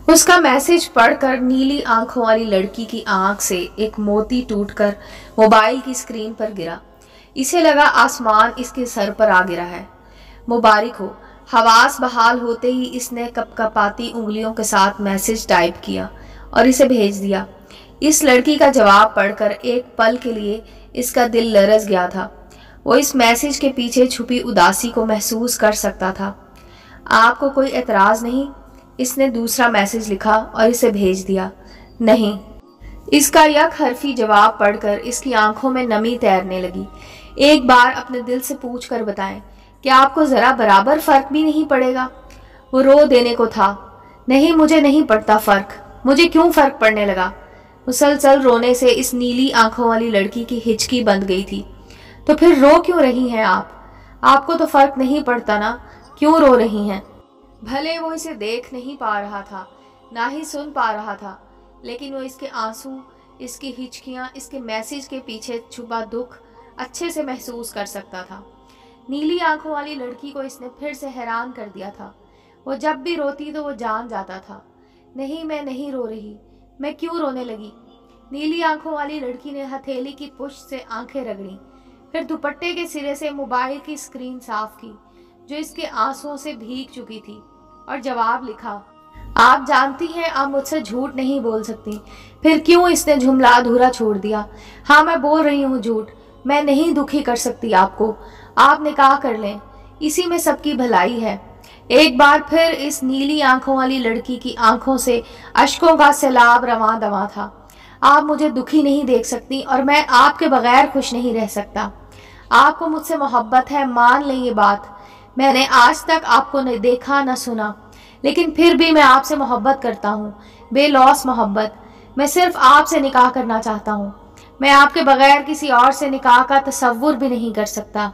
उसका मैसेज पढ़कर नीली आंखों वाली लड़की की आंख से एक मोती टूटकर मोबाइल की स्क्रीन पर गिरा। इसे लगा आसमान इसके सर पर आ गिरा है। मुबारक हो। हवास बहाल होते ही इसने कपकपाती उंगलियों के साथ मैसेज टाइप किया और इसे भेज दिया। इस लड़की का जवाब पढ़कर एक पल के लिए इसका दिल लरज गया था। वो इस मैसेज के पीछे छुपी उदासी को महसूस कर सकता था। आपको कोई एतराज़ नहीं? इसने दूसरा मैसेज लिखा और इसे भेज दिया। नहीं। इसका यक हरफी जवाब पढ़कर इसकी आंखों में नमी तैरने लगी। एक बार अपने दिल से पूछ कर बताएं, क्या आपको ज़रा बराबर फ़र्क भी नहीं पड़ेगा? वो रो देने को था। नहीं, मुझे नहीं पड़ता फ़र्क। मुझे क्यों फ़र्क पड़ने लगा? मुसलसल रोने से इस नीली आंखों वाली लड़की की हिचकी बंद गई थी। तो फिर रो क्यों रही हैं आप? आपको तो फ़र्क नहीं पड़ता ना, क्यों रो रही हैं? भले वो इसे देख नहीं पा रहा था, ना ही सुन पा रहा था, लेकिन वो इसके आंसू, इसकी हिचकियाँ, इसके मैसेज के पीछे छुपा दुख अच्छे से महसूस कर सकता था। नीली आंखों वाली लड़की को इसने फिर से हैरान कर दिया था। वो जब भी रोती तो वो जान जाता था। नहीं, मैं नहीं रो रही। मैं क्यों रोने लगी? नीली आंखों वाली लड़की ने हथेली की पुष्ट से आंखें रगड़ी, फिर दुपट्टे के सिरे से मोबाइल की स्क्रीन साफ की जो इसके आंसुओं से भीग चुकी थी, और जवाब लिखा। आप जानती हैं आप मुझसे झूठ नहीं बोल सकती। फिर क्यों इसने जुमला अधूरा छोड़ दिया? हाँ, मैं बोल रही हूँ झूठ। मैं नहीं दुखी कर सकती आपको। आप निकाह कर लें, इसी में सबकी भलाई है। एक बार फिर इस नीली आंखों वाली लड़की की आंखों से अश्कों का सैलाब रवां दवां था। आप मुझे दुखी नहीं देख सकती और मैं आपके बगैर खुश नहीं रह सकता। आपको मुझसे मोहब्बत है, मान लें ये बात। मैंने आज तक आपको न देखा न सुना, लेकिन फिर भी मैं आपसे मोहब्बत करता हूँ, बेलौस मोहब्बत। मैं सिर्फ आपसे निकाह करना चाहता हूँ। मैं आपके बगैर किसी और से निकाह का तसव्वुर भी नहीं कर सकता।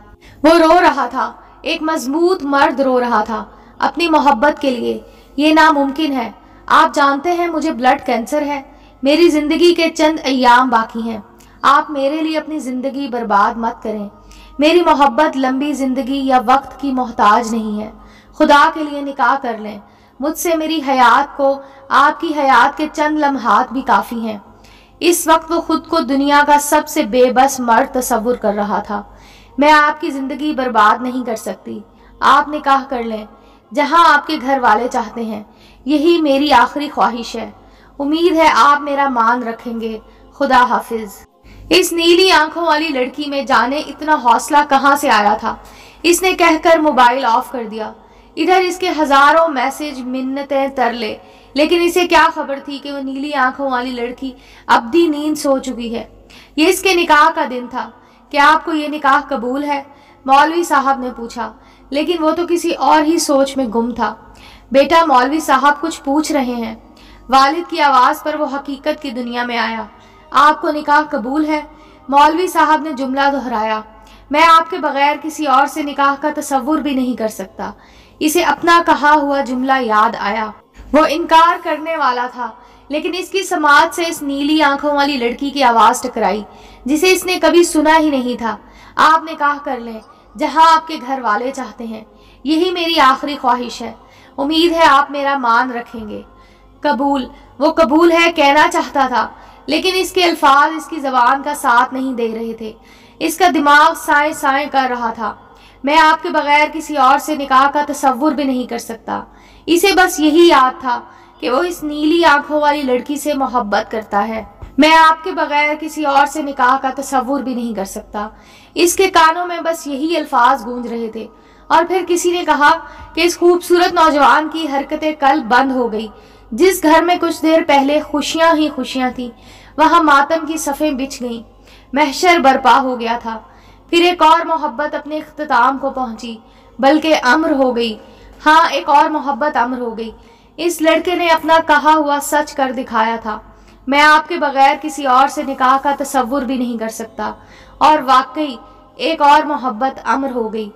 वो रो रहा था, एक मजबूत मर्द रो रहा था अपनी मोहब्बत के लिए। ये नामुमकिन है। आप जानते हैं मुझे ब्लड कैंसर है। मेरी ज़िंदगी के चंद अय्याम बाकी हैं। आप मेरे लिए अपनी ज़िंदगी बर्बाद मत करें। मेरी मोहब्बत लंबी ज़िंदगी या वक्त की मोहताज नहीं है। खुदा के लिए निकाह कर लें। मुझसे मेरी हयात को आपकी हयात के चंद लम्हात भी काफ़ी हैं। इस वक्त वो खुद को दुनिया का सबसे बेबस मर्द तस्वुर कर रहा था। मैं आपकी ज़िंदगी बर्बाद नहीं कर सकती। आप निकाह कर लें जहां आपके घर वाले चाहते हैं। यही मेरी आखिरी ख्वाहिश है। उम्मीद है आप मेरा मान रखेंगे। खुदा हाफिज। इस नीली आंखों वाली लड़की में जाने इतना हौसला कहां से आया था। इसने कहकर मोबाइल ऑफ कर दिया। इधर इसके हजारों मैसेज, मिन्नतें, तरले, लेकिन इसे क्या खबर थी कि वो नीली आंखों वाली लड़की अब्दी नींद सो चुकी है। ये इसके निकाह का दिन था। क्या आपको ये निकाह कबूल है? मौलवी साहब ने पूछा, लेकिन वो तो किसी और ही सोच में गुम था। बेटा, मौलवी साहब कुछ पूछ रहे हैं। वालिद की आवाज़ पर वो हकीकत की दुनिया में आया। आपको निकाह कबूल है? मौलवी साहब ने जुमला दोहराया। मैं आपके बगैर किसी और से निकाह का तसव्वुर भी नहीं कर सकता। इसे अपना कहा हुआ जुमला याद आया। वो इनकार करने वाला था, लेकिन इसकी समाज से इस नीली आंखों वाली लड़की की आवाज़ टकराई जिसे इसने कभी सुना ही नहीं था। आप निकाह कर लें जहां आपके घर वाले चाहते हैं। यही मेरी आखिरी ख्वाहिश है। उम्मीद है आप मेरा मान रखेंगे। कबूल। वो कबूल है कहना चाहता था, लेकिन इसके अल्फाज इसकी ज़बान का साथ नहीं दे रहे थे। इसका दिमाग साए साए कर रहा था। मैं आपके बगैर किसी और से निकाह का तसव्वुर भी नहीं कर सकता। इसे बस यही याद था कि वो इस नीली आंखों वाली लड़की से मोहब्बत करता है। मैं आपके बगैर किसी और से निकाह का तसव्वुर भी नहीं कर सकता। इसके कानों में बस यही अल्फाज गूंज रहे थे। और फिर किसी ने कहा कि इस खूबसूरत नौजवान की हरकतें कल बंद हो गई। जिस घर में कुछ देर पहले खुशियां ही खुशियां थीं, वहां मातम की सफ़ें बिछ गईं। महशर बर्पा हो गया था। फिर एक और मोहब्बत अपने इख्तिताम को पहुंची, बल्कि अम्र हो गई। हाँ, एक और मोहब्बत अम्र हो गई। इस लड़के ने अपना कहा हुआ सच कर दिखाया था। मैं आपके बगैर किसी और से निकाह का तसव्वुर भी नहीं कर सकता। और वाकई एक और मोहब्बत अम्र हो गई।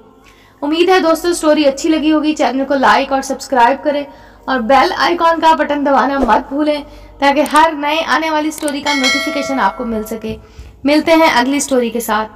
उम्मीद है दोस्तों स्टोरी अच्छी लगी होगी। चैनल को लाइक और सब्सक्राइब करें और बेल आइकॉन का बटन दबाना मत भूलें ताकि हर नए आने वाली स्टोरी का नोटिफिकेशन आपको मिल सके। मिलते हैं अगली स्टोरी के साथ।